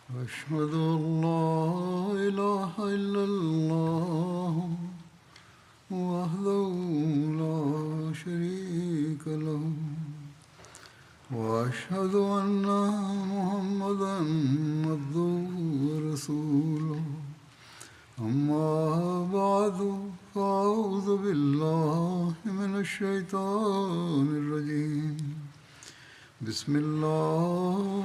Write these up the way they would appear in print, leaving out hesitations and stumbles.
أشهد أن لا إله إلا الله وحده لا شريك له وأشهد أن محمدا عبده ورسوله أما بعد فأعوذ بالله من الشيطان الرجيم بسم الله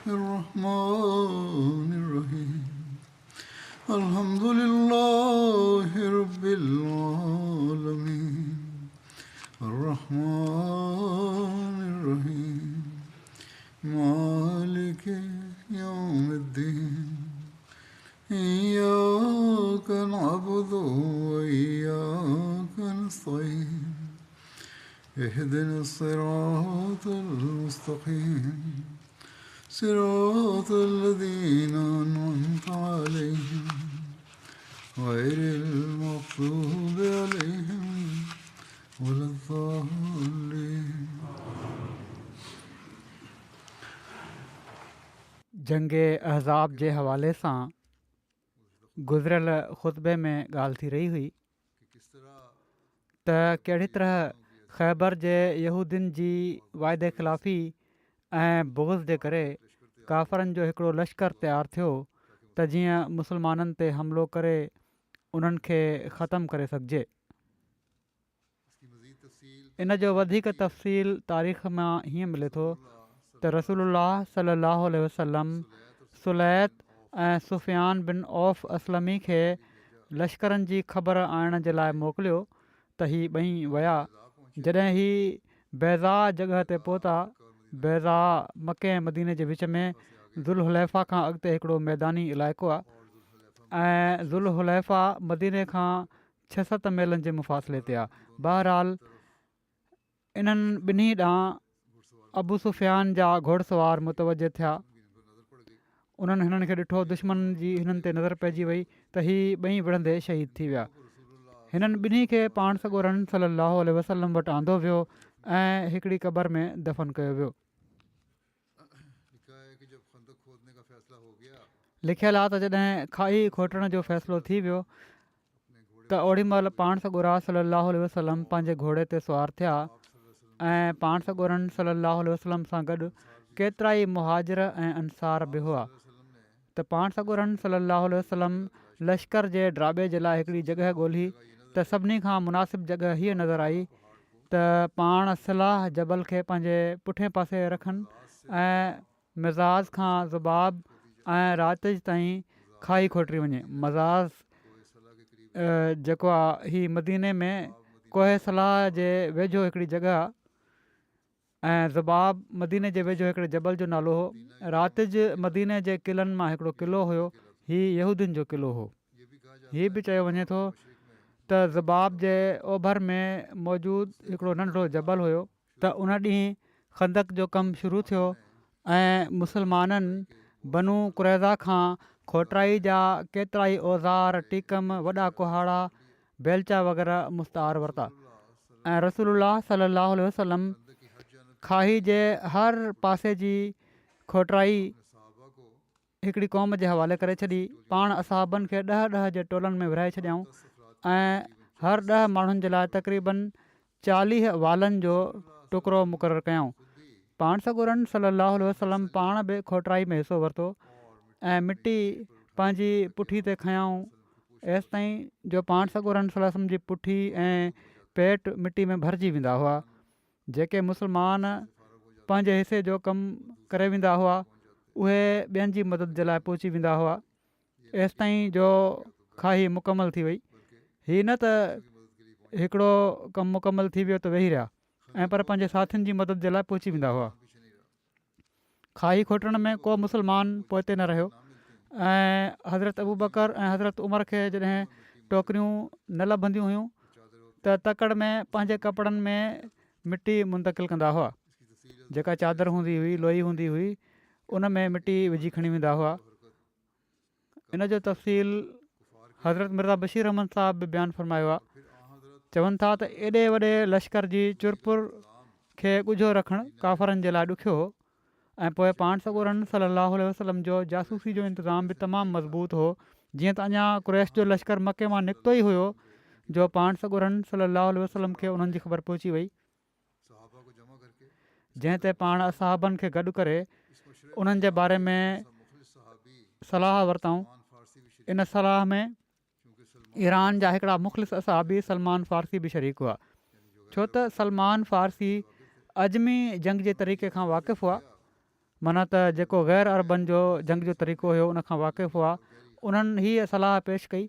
الرحمن الرحيم الحمد لله رب العالمين الرحمن الرحيم مالك يوم الدين إياك نعبد وإياك نستعين اهدنا الصراط المستقيم صراط الذين أنعمت عليهم غير المغضوب عليهم ولا الضالين. जंग अहज़ाब जे हवाले सां गुज़िरियल ख़ुतबे में ॻाल्हि थी रही हुई त कहिड़ी तरह ख़ैबर जे यहूदियुनि जी वाइदे ख़िलाफ़ी ऐं बुग़्ज़ जे करे काफ़रनि जो हिकिड़ो लश्कर तयारु थियो त जीअं मुसलमाननि ते हमिलो करे उन्हनि खे ख़तमु करे सघिजे। इन जो वधीक तफ़सील तारीख़ मां हीअं मिले थो त रसूलुल्लाह सल्लल्लाहु अलैहि वसल्लम सुलैत ऐं सुफ़ियान बिन औफ़ असलमी खे लश्करनि जी ख़बर आणण जे लाइ मोकिलियो त ही ॿई विया। जॾहिं ही बैज़ा जॻह ते पहुता, बैज़ा मके ऐं मदीने जे विच में ज़ुल्हुलैफ़ा खां अॻिते हिकिड़ो मैदानी इलाइक़ो आहे ऐं ज़ुल्हुलैफ़ा मदीने खां 6-7 मीलनि जे मुफ़ासिले ते आहे। बहरहाल इन्हनि ॿिन्ही ॾांहुं अबू सुफ़ियान जा घोड़सवार मुतवजह थिया। उन्हनि हिननि खे ॾिठो, दुश्मन जी हिननि ते नज़र पइजी वई त ही ॿई विढ़ंदे शहीद थी विया। हिननि ॿिन्ही खे पाण सॻोरन सल्लल्लाहु अलैहि वसल्लम वटि आंदो वियो ऐं हिकिड़ी क़बर में दफ़न कयो वियो। लिखियलु आहे त जॾहिं खाई खोटण जो फ़ैसिलो थी वियो त ओॾी महिल पाण सॻोरा सल्लल्लाहु अलैहि वसल्लम पंहिंजे घोड़े ते सुवार थिया ऐं पाण सॻोरन सल्लल्लाहु अलैहि वसल्लम सां गॾु केतिरा ई मुहाजिर ऐं अंसार बि हुआ त पाण सॻोरन सल्लल्लाहु अलैहि वसल्लम लश्कर जे ड्राबे जे लाइ हिकिड़ी जॻह ॻोल्ही त सभिनी खां मुनासिबु जॻह हीअ नज़र आई त पाण सलाह जबल खे पंहिंजे पुठिएं पासे रखनि ऐं मिज़ाज खां ज़ुबाब ऐं राति ताईं खाई खोटरी वञे। मज़ाज जेको आहे ही मदीने में कोहे सलाह जे वेझो हिकिड़ी जॻह आहे ऐं ज़ुबाब मदीने जे वेझो हिकिड़े जबल जो नालो हो। राति मदीने जे क़िलनि मां हिकिड़ो क़िलो हुयो, हीउ यहूदियुनि जो क़िलो हो। हीअ बि चयो वञे थो त ज़ुबाब जे ओभर में मौजूदु हिकिड़ो नंढिड़ो जबल हुयो त उन ॾींहुं खंदक जो कमु शुरू थियो ऐं मुसलमाननि बनू कुरैज़ा खां खोटराई जा केतिरा ई औज़ार, टीकम, वॾा कुहाड़ा, बेलचा वग़ैरह मुस्तार वरिता ऐं रसूलुल्लाह सल्लल्लाहु अलैहि वसल्लम खाही जे हर पासे जी खोटराई हिकिड़ी क़ौम जे हवाले करे छॾी। पाण असहाबनि खे 10-10 जे टोलनि में विरहाए छॾियऊं ऐं हर 10 माण्हुनि जे लाइ तक़रीबन 40 वालनि जो टुकड़ो मुक़ररु कयऊं। पाण सॻोरन सल्लल्लाहु अलैहि वसल्लम पाण बि खोटराई में हिसो वरितो ऐं मिटी पंहिंजी पुठी ते खयऊं एसि ताईं जो पाण सॻोरन सल्लल्लाहु अलैहि वसल्लम जी पुठी ऐं पेट मिटी में भरिजी वेंदा हुआ। जेके मुसलमान पंहिंजे हिसे जो कमु करे वेंदा हुआ उहे ॿियनि जी मदद जे लाइ पहुची वेंदा हुआ एसि ताईं जो खाही मुकमल थी वई। हीअ न त हिकिड़ो कमु मुकमल थी वियो त वेही रहिया ऐं पर पंहिंजे साथियुनि जी मदद जे लाइ पहुची वेंदा हुआ। खाई खोटण में को मुसलमान पोइते न रहियो ऐं हज़रत अबू बकर ऐं हज़रत उमर खे जॾहिं टोकरियूं न लभंदियूं हुयूं त तकड़ में पंहिंजे कपिड़नि में मिटी मुंतक़िल कंदा हुआ। जेका चादर हूंदी हुई, लोई हूंदी हुई, उन में मिटी विझी खणी वेंदा हुआ। इन जो तफ़सील हज़रत मिर्ज़ा बशीर अहमद साहब बि बयानु फ़रमायो आहे। चवनि था त एॾे वॾे लश्कर जी चुरपुर खे ॻुझो रखणु काफ़रनि जे लाइ ॾुखियो हो ऐं पोइ पाण सॻोरनि सलाहु वसलम जो जासूसी जो इंतिज़ाम बि तमामु मज़बूत हो। जीअं त अञा कुरैश जो लश्कर मके मां निकितो ई हुयो जो पाण सॻोरनि सलाहु वसलम खे उन्हनि जी ख़बर पहुची वई, जंहिं ते पाण असहाबनि खे गॾु करे उन्हनि जे बारे में सलाह वरितऊं। इन सलाह में ईरान जा हिकिड़ा मुख़लिस असहाबी सलमान फ़ारसी बि शरीक हुआ, छो त सलमान फ़ारसी अजमी जंग जे तरीक़े खां वाक़िफ़ु हुआ, माना त जेको ग़ैर अरबनि जो जंग जो तरीक़ो हुयो उन खां वाक़िफ़ु हुआ। उन्हनि हीअ सलाह पेश कई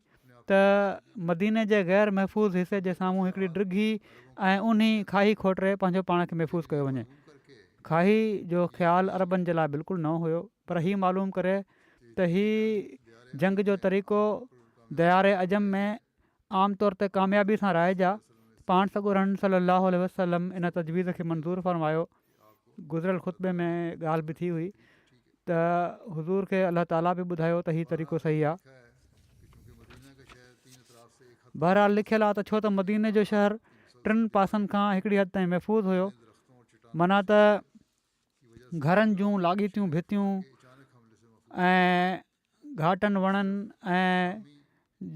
त मदीने जे ग़ैर महफ़ूज़ हिसे जे साम्हूं हिकिड़ी डिघी ऐं उन खाई खोटरे पंहिंजो पाण खे महफ़ूज़ कयो वञे। खाई जो ख़्यालु अरबनि जे लाइ बिल्कुलु न हुयो, पर हीअ मालूम करे त हीअ जंग जो तरीक़ो दयारे अजम में आम तौर ते कामयाबी सां राइजा। पाण सॻोरनि सलाहु वसलम इन तजवीज़ खे मंज़ूरु फ़रमायो। गुज़िरियल ख़ुतबे में ॻाल्हि बि थी हुई त हुज़ूर खे अलाह ताला बि ॿुधायो त हीउ तरीक़ो सही आहे। बहरहाल लिखियलु आहे त छो त मदीने जो शहर टिनि पासनि खां हिकिड़ी हद ताईं महफ़ूज़ हुयो, माना त घरनि जूं लाॻीतियूं भितियूं ऐं घाटनि वणनि ऐं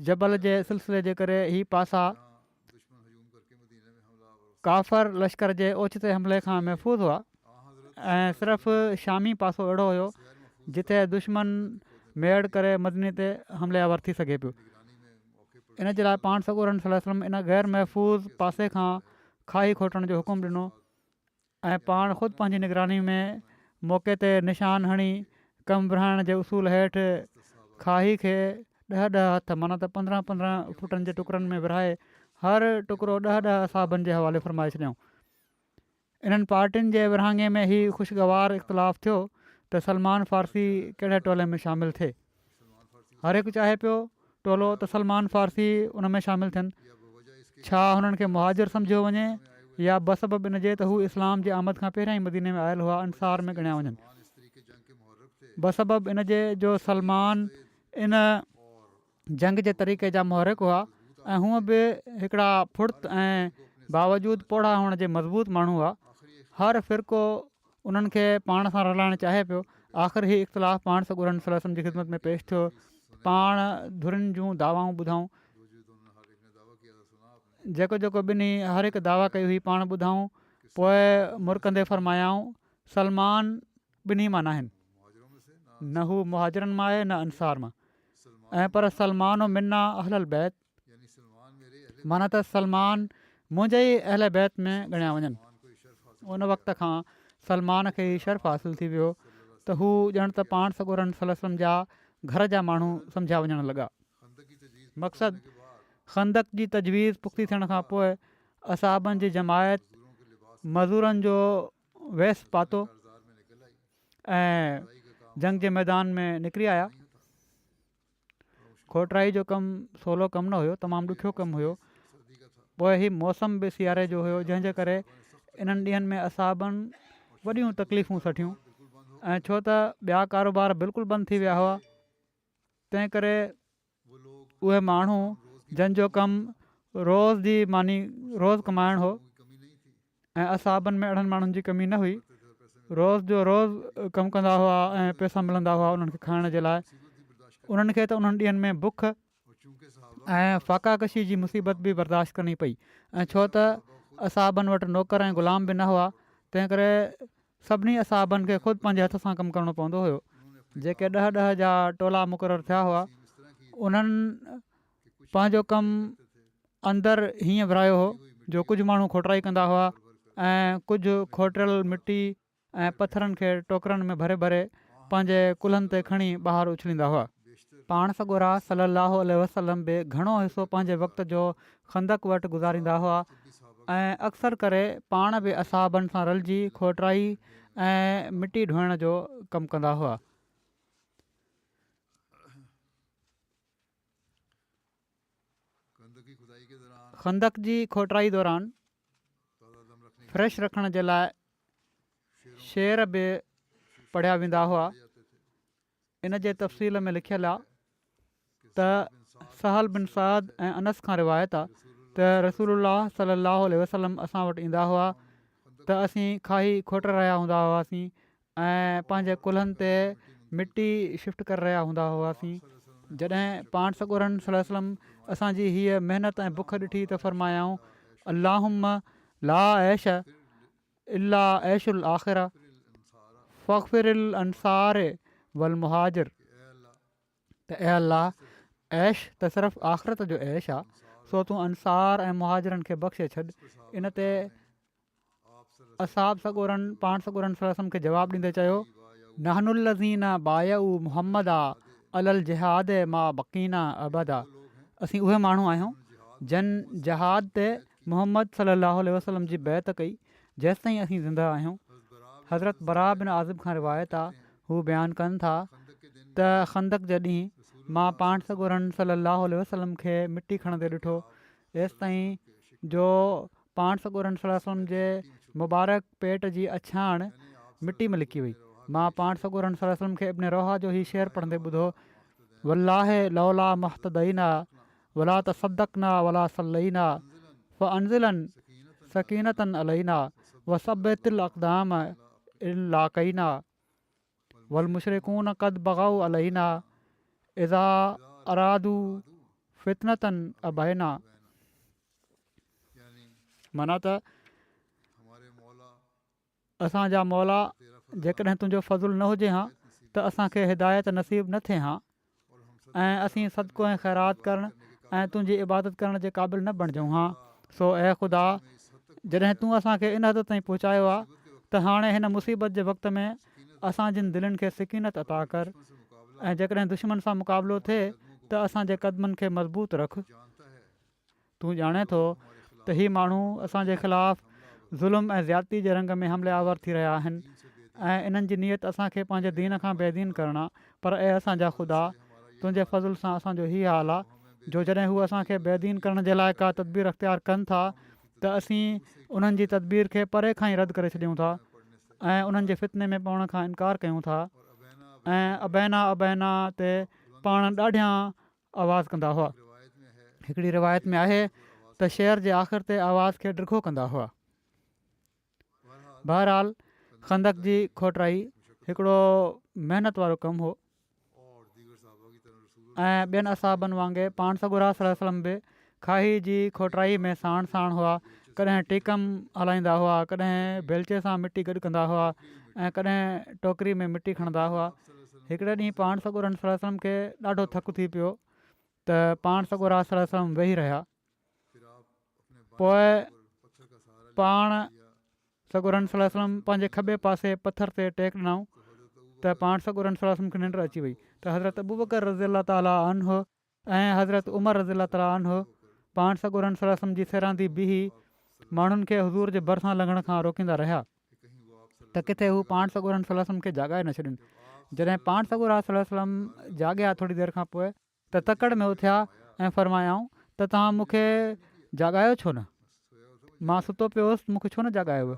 जबल जे सिलसिले जे करे हीअ पासा काफ़र लश्कर जे ओचिते हमले खां महफ़ूज़ हुआ ऐं सिर्फ़ु शामी पासो अहिड़ो हुयो जिथे दुश्मन मेड़ करे मदीने ते हमलेआवर थी सघे पियो। इन जे लाइ पाण सॻोरनि वसल्लम इन ग़ैर महफ़ूज़ पासे खां खाई खोटण जो हुकुम ॾिनो ऐं पाण ख़ुदि पंहिंजी निगरानी में मौक़े ते निशान हणी कमु विरहाइण जे उसूल हेठि खाई खे 10-10 हथ माना त 15-15 फुटनि जे टुकड़नि में विरहाए हर टुकड़ो 10-10 असाबनि जे हवाले फ़रमाए छॾियऊं। इन्हनि पार्टियुनि जे विरहाङे में ई ख़ुशगवार इख़्तिलाफ़ु थियो त सलमान फ़ारसी कहिड़े टोले में शामिलु थिए। हर हिकु चाहे पियो टोलो त सलमान फ़ारसी उन में शामिलु थियनि, छा हुननि खे मुहाजिर सम्झियो वञे या बसबब इन जे त हू इस्लाम जे आमद खां पहिरियां ई मदीने में आयल हुआ अंसार में ॻणिया वञनि। बसबब इन जे जो सलमान इन जंग जे तरीक़े जा मुहरिक हुआ ऐं हूअं बि हिकिड़ा फुर्त ऐं बावजूदु पोड़ा हुअण जे मज़बूत माण्हू हुआ। हर फ़िरक़ो उन्हनि खे पाण सां रलाइणु चाहे पियो। आख़िर ही इख़्तिलाफ़ पाण सॻोरनि वसल्लम जी ख़िदमत में पेश थियो। पाण धुरिन जूं दावाऊं ॿुधाऊं, जेको जेको ॿिन्ही हर हिकु दावा कई हुई पाण ॿुधाऊं, पोइ मुरकंदे फ़रमायाऊं सलमान ॿिन्ही मां न आहिनि, न हू मुहाजिरनि मां आहे न अंसार मां, ऐं पर सलमान मिना अहलल बैत, माना त सलमान मुंहिंजे ई अहल बैत में ॻणिया वञनि। उन वक़्त खां सलमान खे ई शर्फ़ हासिलु थी वियो त हू ॼण त पाण सॻोरनि वसल्लम जा घर जा माण्हू सम्झा वञणु लॻा। मक़सदु खंदक जी तजवीज़ पुख़्ती थियण खां पोइ असाबनि जी जमायत मज़ूरनि जो वेस पातो ऐं जंग जे मैदान में निकिरी आया। खोटराई जो कमु सवलो कमु न हुयो, तमामु ॾुखियो कमु हुयो। पोइ ही मौसम बि सियारे जो हुयो, जंहिंजे करे इन्हनि ॾींहंनि में असाबनि वॾियूं तकलीफ़ूं सठियूं ऐं छो त ॿिया कारोबार बिल्कुलु बंदि थी विया हुआ। तंहिं करे उहे माण्हू जंहिंजो कमु रोज़ जी मानी रोज़ु कमाइणु हो ऐं असाबनि में अहिड़नि माण्हुनि जी कमी न हुई, रोज़ जो रोज़ु कमु कंदा हुआ ऐं पैसा मिलंदा हुआ उन्हनि खे खाइण जे लाइ। उन्हनि खे त उन्हनि ॾींहंनि में बुख ऐं फ़ाक़ाकशी जी मुसीबत बि बर्दाश्त करणी पई ऐं छो त असाबनि वटि नौकर ऐं ग़ुलाम बि न हुआ, तंहिं करे सभिनी असाबनि खे ख़ुदि पंहिंजे हथ सां कमु करिणो पवंदो हुयो। जेके 10-10 जा टोला मुक़ररु थिया हुआ उन्हनि पंहिंजो कमु अंदरि हीअं विरायो हो जो कुझु माण्हू खोटराई कंदा हुआ ऐं कुझु खोटियल मिटी ऐं पथरनि खे टोकरनि में भरे भरे पंहिंजे कुल्हनि ते खणी ॿाहिरि उछलींदा हुआ। पाण सॻोरा सलाहु वसल्लम बि घणो हिसो पंहिंजे वक़्त जो खंदक वटि गुज़ारींदा हुआ ऐं अक्सर करे पाण बि असाबनि सां रलिजी खोटराई ऐं मिटी ढोइण जो कमु कंदा हुआ। खंदक जी खोटराई दौरान फ्रेश रखण जे लाइ शेर बि पढ़िया वेंदा हुआ। इन जे तफ़सील में लिखियलु आहे त सहल बिन साद ऐं अनस खां रिवायत आहे त रसूलुल्लाह सलाहु वसल्लम असां वटि ईंदा हुआ त असीं खाई खोटे रहिया हूंदा हुआसीं ऐं पंहिंजे कुल्हनि ते मिटी शिफ्ट करे रहिया हूंदा हुआसीं। जॾहिं पाण सॻोरन सल्लल्लाहु अलैहि वसल्लम असांजी हीअ महिनत ऐं बुख ॾिठी त फ़रमायाऊं अल्लाहुम्मा ला ऐश इल्ला ऐशुल आख़िर फ़ग़फ़िरिल अंसार वल मुहाजिर। त ए अल्लाह, ऐश त सिर्फ़ु आख़िरत जो ऐश आहे, सो तूं अंसार ऐं मुहाजिरनि खे बख़्शे छॾ। इन ते असाब सॻोरन पाण सॻोरन सल्लल्लाहु अलैहि वसल्लम खे जवाबु ॾींदे चयो नहनुल्लज़ीना बायउ मुहम्मदा अलल जिहाद मां बक़ीना अबदा। असीं उहे माण्हू आहियूं जन जहाद ते मुहम्मद सल्लल्लाहु अलैहि वसल्लम जी बैत कई जेसिताईं असीं ज़िंदा आहियूं। हज़रत बरा बिन आज़िब खां रिवायत आहे, हू बयानु कनि था त खंदक जे ॾींहुं मां पाण सॻोरन सल्लल्लाहु अलैहि वसल्लम खे मिटी खणंदे ॾिठो एसिताईं जो पाण सॻोरन सल्लल्लाहु अलैहि वसल्लम जे मुबारक पेट जी अछाण मिटी में लिकी वई। मां पाण सॻोरन सल्लल्लाहु अलैहि वसल्लम खे इब्न रोहा जो ही शेर पढ़ंदे ॿुधो वल्लाहे लौला मुहतदईना वला तसद्दक़ना वला सल्लईना फ़अंज़िलन सकीनतन अलैना वसब्बितिल अक़दाम इन लाक़ईना वल मुशरिकून क़द बग़ौ अलैना इज़ा अरादू फितनतन अबैना। माना त असांजा मौला जेकॾहिं तुंहिंजो फज़ुलु न हुजे हा त असांखे हिदायत नसीबु न थिए हा ऐं असीं सदको ऐं ख़ैरात करणु ऐं तुंहिंजी इबादत करण जे क़ाबिल न बणिजूं हा। सो ऐं ख़ुदा, जॾहिं तूं असांखे इन हद ताईं पहुचायो आहे त हाणे हिन मुसीबत जे वक़्त में असांजनि दिलनि खे सिकीनत अता कर ऐं जेकॾहिं दुश्मन सां मुक़ाबिलो थिए त असांजे क़दमनि खे मज़बूत रख। तूं ॼाणे थो त ही माण्हू असांजे ख़िलाफ़ु ज़ुल्म ऐं ज़्यादती जे रंग में हमले आवर थी रहिया आहिनि ऐं इन्हनि जी नियत असांखे पंहिंजे दीन खां बेदीन करणु आहे। पर ऐं असांजा ख़ुदा, तुंहिंजे फज़ुल सां असांजो हीअ हाल आहे जो जॾहिं हू असांखे बेदीन करण जे लाइ का तदबीर अख़्तियार कनि था त असीं उन्हनि जी तदबीर खे परे खां ई रद्द करे छॾियूं था ऐं उन्हनि जे फितने में पवण खां इनकार कयूं था ऐं अबैना अबैना ते पाण ॾाढियां आवाज़ कंदा हुआ। हिकिड़ी रिवायत में आहे त शेर जे आख़िर ते आवाज़ खे ड्रिघो कंदा हुआ। बहरहाल खंदक जी खोटराई हिकिड़ो महिनत वारो कमु हो ऐं ॿियनि असाबनि वांगुरु पाण सॻोरा सल्लल्लाहु अलैहि वसल्लम बि खाई जी खोटराई में साण साण हुआ। कॾहिं टीकम हलाईंदा हुआ, कॾहिं बेलचे सां मिटी गॾु कंदा हुआ ऐं कॾहिं टोकरी में मिटी खणंदा हुआ। हिकिड़े ॾींहुं पाण सॻोरन सल्लल्लाहु अलैहि वसल्लम खे ॾाढो थकु थी पियो त पाण सॻोरा सल्लल्लाहु अलैहि वसल्लम वेही रहिया। पोइ पाण सॻोरन सल्लल्लाहु अलैहि वसल्लम पंहिंजे खॿे पासे पथर ते टेक ॾिनऊं त पाण सॻोरन सल्लल्लाहु अलैहि वसल्लम खे निंड अची वई त हज़रत अबू बकर रज़ी अल्लाह ताला अन्हु ऐं हज़रत उमर रज़ी अल्लाह ताला अन्हु पाण सॻोरन सल्लल्लाहु अलैहि वसल्लम जी सरांदी बीही माण्हुनि खे हज़ूर जे भरिसां लंघण खां रोकींदा रहिया त किथे हू पाण सॻोरन सल्लल्लाहु अलैहि वसल्लम खे जाॻाए न छॾनि। जॾहिं पाण सॻोरा सल्लल्लाहु अलैहि वसल्लम जाॻिया थोरी देरि खां पोइ त तकड़ में उथिया ऐं फ़रमायाऊं त तव्हां मूंखे जाॻायो छो न, मां सुतो पियो हुउसि, मूंखे छो न जाॻायो।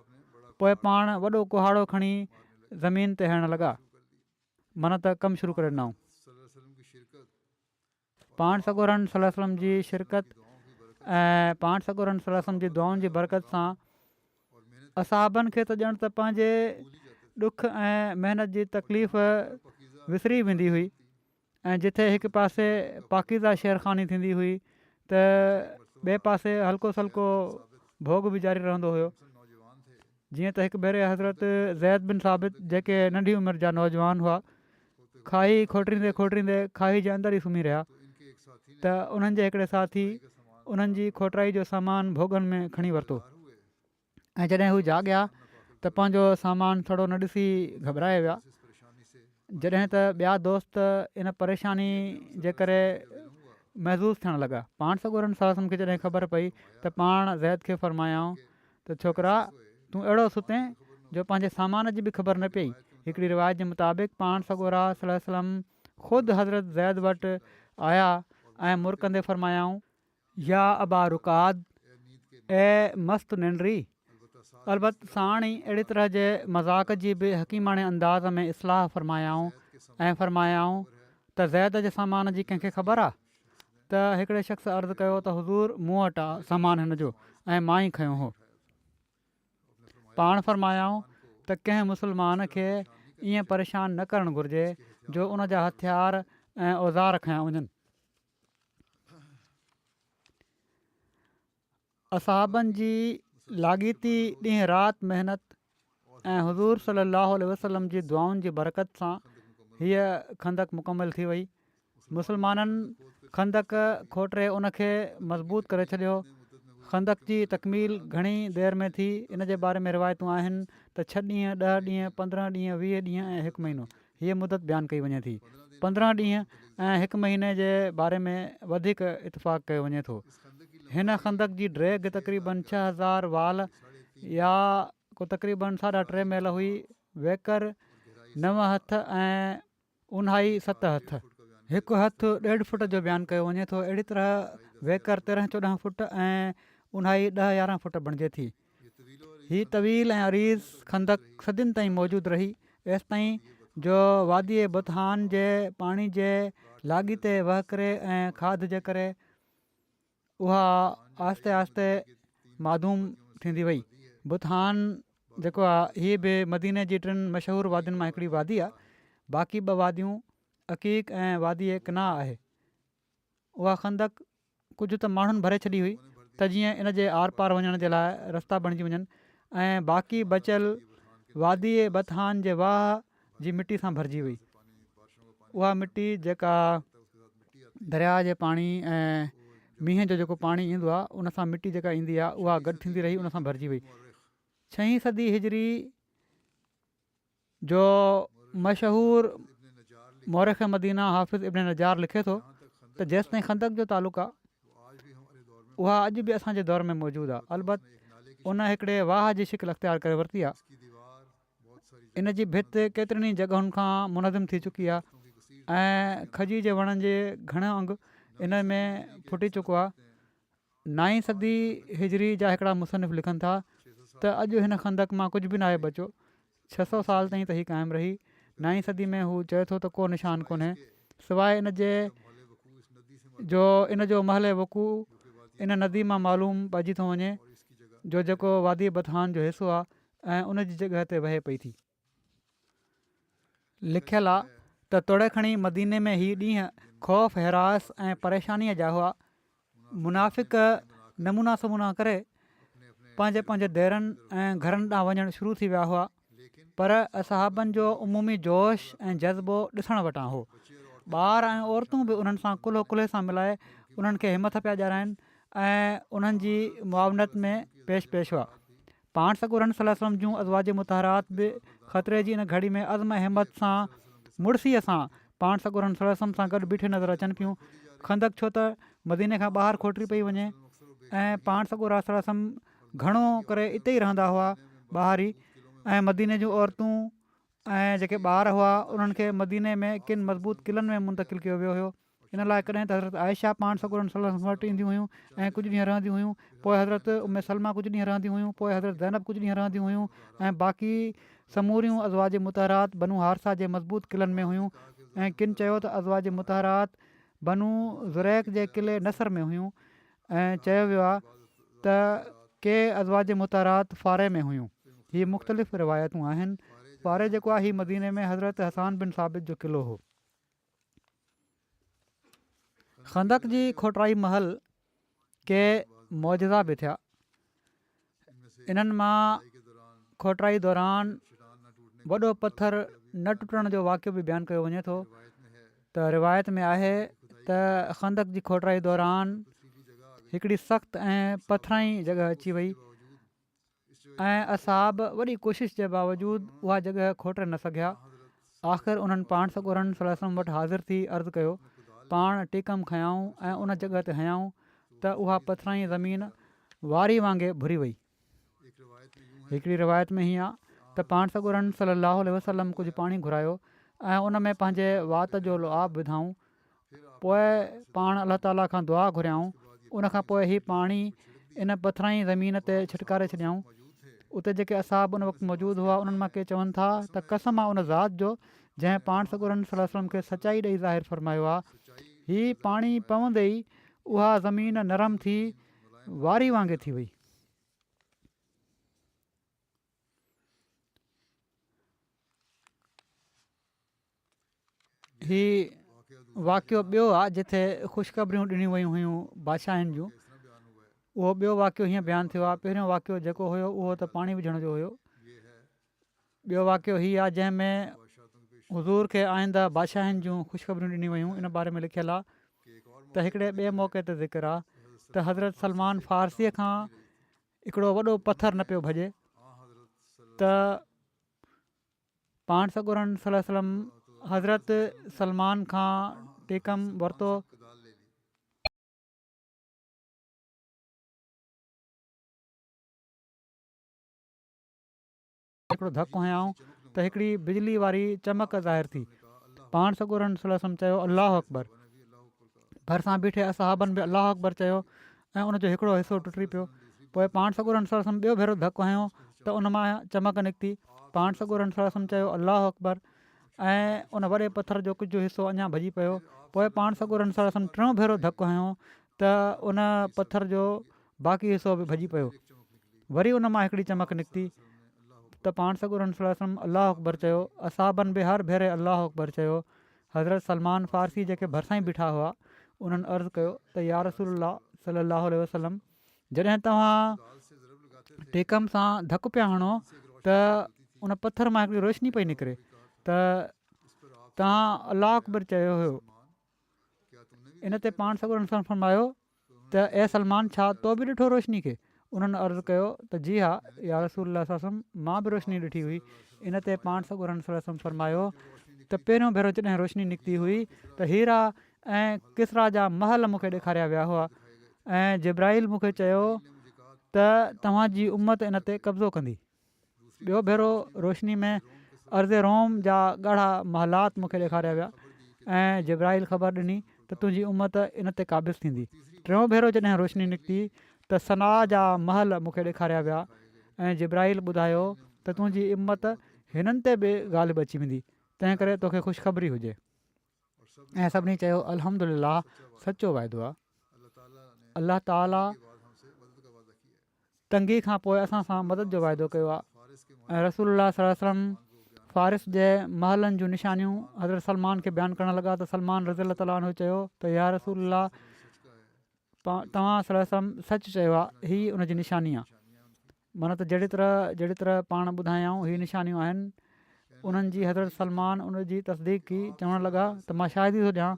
पोइ पाण वॾो कुहाड़ो खणी ज़मीन ते हणणु लॻा, माना त कमु शुरू करे ॾिनऊं। पाण सॻोरन सल्लल्लाहु अलैहि वसल्लम जी शिरकत ऐं पाण सॻोरन सल्लल्लाहु अलैहि वसल्लम जी दुआउनि जी बरकत सां असाबनि खे त ॼण त पंहिंजे ॾुख ऐं महिनत जी तकलीफ़ विसरी वेंदी हुई ऐं जिथे हिकु पासे पाकीज़ा शेरखानी थींदी हुई त ॿिए पासे हल्को सल्को भोग बि जारी रहंदो हुयो। जीअं त हिकु भेरे हज़रत ज़ैद बिन साबित जेके नंढी उमिरि जा नौजवान हुआ खाई खोटींदे खोटींदे खाई जे अंदरि ई सुम्ही रहिया त उन्हनि जे हिकिड़े साथी उन्हनि जी खोटराई जो सामान भोगनि में खणी वरितो ऐं जॾहिं हू जाॻिया त पंहिंजो सामान थोरो न ॾिसी घबराए विया। जॾहिं त ॿिया दोस्त इन परेशानी जे करे महज़ूज़ थियणु लॻा। पाण सॻोरन सल्लल्लाहु अलैहि वसल्लम खे जॾहिं ख़बर पई त पाण ज़ैद खे फ़रमायाऊं त छोकिरा तूं अहिड़ो सुते जो पंहिंजे सामान जी बि ख़बर न पई। हिकिड़ी रिवायत जे मुताबिक़ पाण सॻोरा सल्लल्लाहु अलैहि वसल्लम ख़ुदि हज़रत ज़ैद वटि आया ऐं मुरकंदे फ़रमायाऊं या अबा रुकाद ऐं मस्तु निंड्री। अलबत साण ई अहिड़ी तरह जे मज़ाक़ जी बि हकीमाणे अंदाज़ में इस्लाह फ़रमायाऊं ऐं फ़रमायाऊं त ज़ैद जे सामान जी कंहिंखे ख़बर आहे त हिकिड़े शख़्स अर्ज़ु कयो त हुज़ूर मूं वटि आहे सामान हिन जो ऐं मां ई खयों हो। पाण फ़रमायाऊं त कंहिं मुस्लमान खे ईअं परेशान न करणु घुरिजे जो उन जा हथियार ऐं औज़ार खयां वञनि। असहाबनि जी लाॻीती ॾींहुं राति महिनत ऐं हज़ूर सलाहु वसलम जी दुआउनि जी बरकत सां हीअ खंदक मुकमल थी वई। मुस्लमाननि खंदक खोटे उनखे मज़बूत करे छॾियो। खंदक जी तकमील घणी देरि में थी। इन जे बारे में रिवायतूं आहिनि त 6 ॾींहं 10 ॾींहं 15 ॾींहं 20 ॾींहं ऐं 1 महीनो हीअ मुदत बयानु कई वञे थी। 15 ॾींहं ऐं 1 महीने जे बारे में वधीक इतफ़ाक़ कयो वञे थो। हिन खंदक जी ड्रैग तक़रीबन 6000 वाल या को तक़रीबन 3.5 मील हुई। वेकर 9 हथ ऐं ऊन्हाई 7 हथ। 1 हथु 1.5 फुट जो बयानु कयो वञे थो। अहिड़ी तरह वेकर 13-14 फुट ऐं ऊन्हाई 10-11 फुट बणिजे थी। हीअ तवील ऐं अरीज़ खंदक सदियुनि ताईं मौजूदु रही, एसि ताईं जो वादी बुतहान जे पाणी जे लाॻीते वहकिरे ऐं खाध जे करे उहा आहिस्ते आहिस्ते माधूम थींदी वई। बुतहान जेको आहे हीअ बि मदीने जी 3 मशहूरु वादियुनि मां हिकिड़ी वादी आहे। बाक़ी 2 वादियूं अक़ीक़ ऐं वादी कना आहे। उहा खंदक कुझु त माण्हुनि भरे छॾी हुई त जीअं इन जे आर पार वञण जे लाइ रस्ता बणिजी वञनि, ऐं बाक़ी बचियल वादी बुतहान जे वाह जी मिटी सां भरिजी वई। उहा मिटी जेका दरिया जे पाणी ऐं मींहं जो जेको पाणी ईंदो आहे उन सां मिटी जेका ईंदी आहे उहा गॾु थींदी रही, उन सां भरिजी वई। 6वीं सदी हिजरी जो मशहूरु मौरख़ मदीना हाफ़िज़ इब्न नजार लिखे थो त जेसि ताईं खंदक जो तालुक़ु आहे उहा अॼु बि असांजे दौर में मौजूदु आहे। अलबत उन हिकिड़े वाह जी शिकिल अख़्तियार करे वरिती आहे। इन जी भित केतिरनि ई जॻहियुनि खां मुनज़िम थी चुकी आहे ऐं खजी जे वणनि जे घणो अंग इन में फुटी चुको आहे। 9वीं सदी हिजरी जा हिकिड़ा मुसनिफ़ लिखनि था त अॼु हिन खंदक मां कुझु बि न आहे बचो। 600 साल ताईं त हीअ क़ाइमु रही। 9वीं सदी में हू चए थो त को निशान कोन्हे सवाइ इन जे जो इन जो महल वकू इन नदी मां मालूम पइजी थो वञे जो जेको वादी बुतहान जो हिसो आहे ऐं उन जी जॻह ते वहे पई थी। लिखियलु आहे त तोड़े खणी मदीने में हीअ ॾींहं ख़ौफ़ हिरास ऐं परेशानीअ जा हुआ। मुनाफ़िक़ नमूना समूना करे पंहिंजे पंहिंजे देरनि ऐं घरनि ॾांहुं वञणु शुरू थी विया हुआ, पर असहाबनि जो उमूमी जोश ऐं जज़्बो ॾिसण वटां हो। ॿार ऐं औरतूं बि उन्हनि सां कुल्हो कुल्हे सां मिलाए उन्हनि खे हिमत पिया ॾियाराइनि ऐं उन्हनि जी मुआवनत में पेश हुआ। पाण सॻोरनि सल्लल्लाहु अलैहि वसल्लम जूं अज़वाज मुतहरात बि ख़तरे जी इन घड़ी में अज़्म हिमत सां मुड़सीअ सां पाण सॻोरनि सल्लल्लाहु अलैहि वसल्लम सां गॾु बीठे नज़र अचनि पियूं। खंदक छो त मदीने खां ॿाहिरि खोटरी पई वञे ऐं पाण सॻोरा सल्लल्लाहु अलैहि वसल्लम घणो करे इते ई रहंदा हुआ ॿाहिरि ई, ऐं मदीने जूं औरतूं ऐं जेके ॿार हुआ उन्हनि खे मदीने में किन मज़बूत क़िलनि में मुंतक़िल कयो वियो हुयो। इन लाइ कॾहिं त हज़रत आयशा पाण सॻोरनि सल्लल्लाहु अलैहि वसल्लम वटि ईंदियूं हुयूं ऐं कुझु ॾींहं रहंदियूं हुयूं। पोइ हज़रत उम्मे सलमा कुझु ॾींहं रहंदियूं हुयूं। पोइ हज़रत ज़ैनब कुझु ॾींहं रहंदियूं हुयूं ऐं बाक़ी समूरियूं अज़वाज मुतहरात बनू हारसा जे मज़बूत क़िलनि में हुयूं। ऐं किन चयो त अज़वाज मुतहरात बनू ज़ुरैक जे क़िले नसर में हुयूं ऐं चयो वियो आहे त के अज़वाज मुतहरात फारे में हुयूं। हीअ मुख़्तलिफ़ रिवायतूं आहिनि। फारे जेको आहे हीअ मदीने में हज़रत हसान बिन साबित जो क़िलो हो। खंदक जी खोटराई महल के मौजज़ा बि थिया। इन्हनि मां खोटराई दौरान वॾो पथर न टुटण जो वाक़ियो बि बयानु कयो वञे थो। त रिवायत में आहे त खंदक जी खोटराई दौरान हिकिड़ी सख़्तु ऐं पथराई जॻह अची वई ऐं असहाब वॾी कोशिशि जे बावजूदि उहा जॻह खोटे न सघिया। आख़िर उन्हनि पाण सॻोरनि सल्लल्लाहु अलैहि वसल्लम वटि हाज़िर थी अर्ज़ु कयो, पाण टीकम खयाऊं ऐं उन जॻह ते हयाऊं त उहा पथराई ज़मीन वारी वांगुरु भुरी वई। हिकिड़ी रिवायत में हीअं आहे त पाण सॻोरनि सल्लल्लाहु अलैहि वसल्लम कुझु पाणी घुरायो ऐं उन में पंहिंजे वात जो लुआब विधाऊं। पोइ पाण अलाह ताला खां दुआ घुरियाऊं। उनखां पोइ हीअ पाणी इन पथराई ज़मीन ते छिटकारे छॾियऊं। उते जेके असहाब उन वक़्तु मौजूदु हुआ उन्हनि मां के चवनि था त कसम आहे उन ज़ात जो जंहिं पाण सॻोरनि सल्लल्लाहु अलैहि वसल्लम खे सचाई ॾेई ज़ाहिर फ़रमायो आहे, हीअ पाणी पवंदे ई उहा ज़मीन नरम थी वारी वांगुरु थी वई। हीउ वाक़ियो ॿियो आहे जिथे ख़ुशख़बरियूं ॾिनियूं वयूं हुयूं बादशाहनि जूं। उहो ॿियो वाक़ियो हीअं बयानु थियो आहे। पहिरियों वाक़ियो जेको हुयो उहो त पाणी विझण जो हुयो। ॿियो वाक़ियो हीअ आहे जंहिंमें हज़ूर खे आईंदा बादशाहनि जूं ख़ुशख़बरियूं ॾिनियूं वयूं। इन बारे में लिखियलु आहे त हिकिड़े ॿिए मौक़े ते ज़िक्र आहे त हज़रत सलमान फ़ारसीअ खां हिकिड़ो वॾो पथर न पियो भॼे त पाण सॻोरन सल्लल्लाहु अलैहि वसल्लम हज़रत सलमान खां टेकम वरितो। हिकिड़ो धकु हयाऊं त हिकिड़ी बिजली वारी चमक ज़ाहिर थी। पाण सॻोरन सल्लल्लाहु अलैहि वसल्लम चयो अलाह अकबर। भरिसां बीठे असहाबनि बि अलाह अकबर चयो ऐं उनजो हिकिड़ो हिसो टुटी पियो। पोइ पाण सॻोरन सल्लल्लाहु अलैहि वसल्लम ॿियो भेरो धकु हयो त उन मां चमक निकिती। पाण सॻोरन सल्लल्लाहु अलैहि वसल्लम चयो अलाह अकबर ऐं उन वॾे पथर जो कुझु हिसो अञा भॼी पियो। पोइ पाण सॻोरन सल्लल्लाहु अलैहि वसल्लम टियों भेरो धकु हयो त उन पथर जो बाक़ी हिसो बि भॼी पियो। वरी उन मां हिकिड़ी चमक निकिती त पाण सॻोरन सल्लल्लाहु अलैहि वसल्लम अलाह अकबर चयो। असहाबनि बि हर भेरे अलाह अकबर चयो। हज़रत सलमान फ़ारसी जेके भरिसां ई बीठा हुआ उन्हनि अर्ज़ु कयो त या रसूलल्लाह सल्लल्लाहु अलैहि वसल्लम जॾहिं तव्हां टेकम सां धकु पिया हणो त उन पथर मां हिकिड़ी रोशनी पई निकिरे त तव्हां अलाह अकबर चयो हुयो। इन ते पाण सॻोरन सल्लल्लाहु अलैहि वसल्लम फरमायो त ए सलमान छा तो बि ॾिठो रोशनी खे? उन्हनि अर्ज़ु कयो त जी हा या रसूलल्लाह सल्लल्लाहु अलैहि वसल्लम मां बि रोशनी ॾिठी हुई। इन ते पाण सॻोरन सल्लल्लाहु अलैहि वसल्लम फरमायो त पहिरियों भेरो जॾहिं रोशनी निकिती हुई त हीरा ऐं किसरा जा महल मूंखे ॾेखारिया विया हुआ ऐं जिब्राइल मूंखे चयो त तव्हांजी उमत इन ते कब्ज़ो कंदी। ॿियो भेरो रोशनी में अर्ज़ रोम जा ॻाढ़ा महलात मूंखे ॾेखारिया विया ऐं जिब्राइल ख़बर ॾिनी त तुंहिंजी उमत इन ते क़ाबिज़ थींदी। टियों भेरो जॾहिं रोशनी निकिती त सना जा महल मूंखे ॾेखारिया विया ऐं जिब्राइल ॿुधायो त तुंहिंजी उमत हिननि ते बि ग़ालिब अची वेंदी। तंहिं करे तोखे ख़ुशख़बरी हुजे। ऐं सभिनी चयो अल्हम्दुलिल्लाह सचो वाइदो आहे। अलाह ताला तंगी खां पोइ असां सां मदद जो वाइदो कयो आहे। ऐं रसूलुल्लाह सल्लल्लाहु अलैहि वसल्लम फ़ारिस जे महलनि जूं निशानियूं हज़रत सलमान खे बयानु करणु लॻा त सलमान रज़ियल्लाहु ताला अन्हु चयो त या रसूलुल्लाह तव्हां सल्लल्लाहु अलैहि वसल्लम सच चयो आहे। हीअ उनजी निशानी आहे। माना त जहिड़ी तरह पाण ॿुधायऊं हीअ निशानियूं आहिनि उन्हनि जी हज़रत सलमान उनजी तसदीक़ की चवणु लॻा त मां शाहिदी थो ॾियां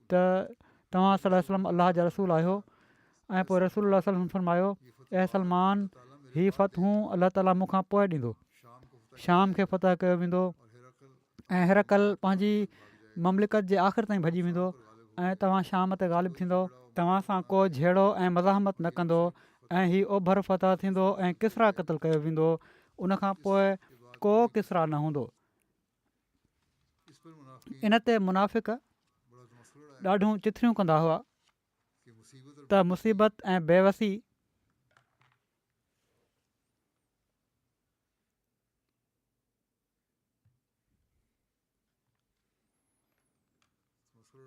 त तव्हां सल्लल्लाहु अलैहि वसल्लम अलाह जा रसूल आहियो। ऐं पोइ रसूलुल्लाह सल्लल्लाहु अलैहि वसल्लम फरमायो ऐं सलमान हीअ फ़तहूं अलाह ताला मूंखां पोइ ॾींदो। शाम खे फ़तह कयो वेंदो ऐं हिरकल पंहिंजी ममलिकत जे आख़िर ताईं भॼी वेंदो ऐं तव्हां शाम ते ग़ालिब थींदो। तव्हां सां को झेड़ो ऐं मज़ाहमत न कंदो ऐं हीउ ओभर फ़तह थींदो ऐं किसरा क़तलु कयो वेंदो। उनखां पोइ को किसरा न हूंदो। इन ते मुनाफ़िक़ ॾाढियूं चिथरियूं कंदा हुआ त मुसीबत ऐं बेवसी